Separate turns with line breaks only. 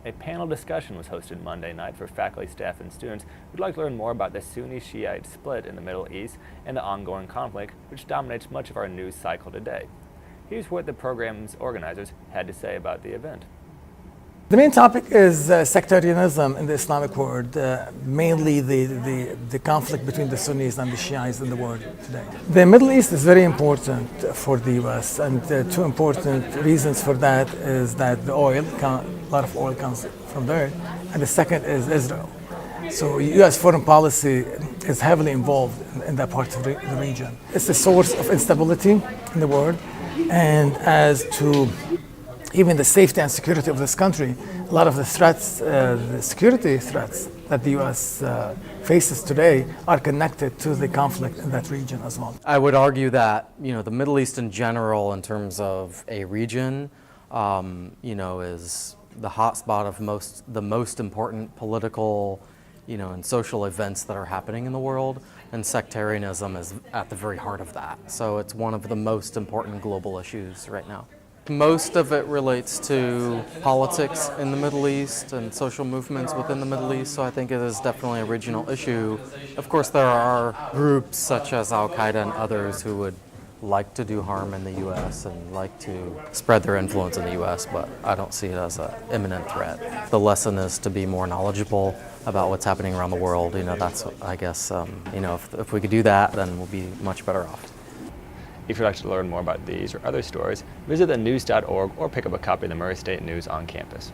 A panel discussion was hosted Monday night for faculty, staff, and students who'd like to learn more about the Sunni-Shiite split in the Middle East and the ongoing conflict which dominates much of our news cycle today. Here's what the program's organizers had to say about the event.
The main topic is sectarianism in the Islamic world, mainly the conflict between the Sunnis and the Shiites in the world today. The Middle East is very important for the U.S., and two important reasons for that is that the oil, a lot of oil comes from there, and the second is Israel. So U.S. foreign policy is heavily involved in that part of the region. It's a source of instability in the world, and as to even the safety and security of this country, a lot of the threats, the security threats that the U.S. Faces today are connected to the conflict in that region as well.
I would argue that, the Middle East in general, in terms of a region, is the hotspot of the most important political, and social events that are happening in the world, and sectarianism is at the very heart of that. So it's one of the most important global issues right now. Most of it relates to politics in the Middle East and social movements within the Middle East, so I think it is definitely a regional issue. Of course, there are groups such as Al-Qaeda and others who would like to do harm in the U.S. and like to spread their influence in the U.S., but I don't see it as an imminent threat. The lesson is to be more knowledgeable about what's happening around the world. That's, I guess, if we could do that, then we'll be much better off.
If you'd like to learn more about these or other stories, visit thenews.org or pick up a copy of the Murray State News on campus.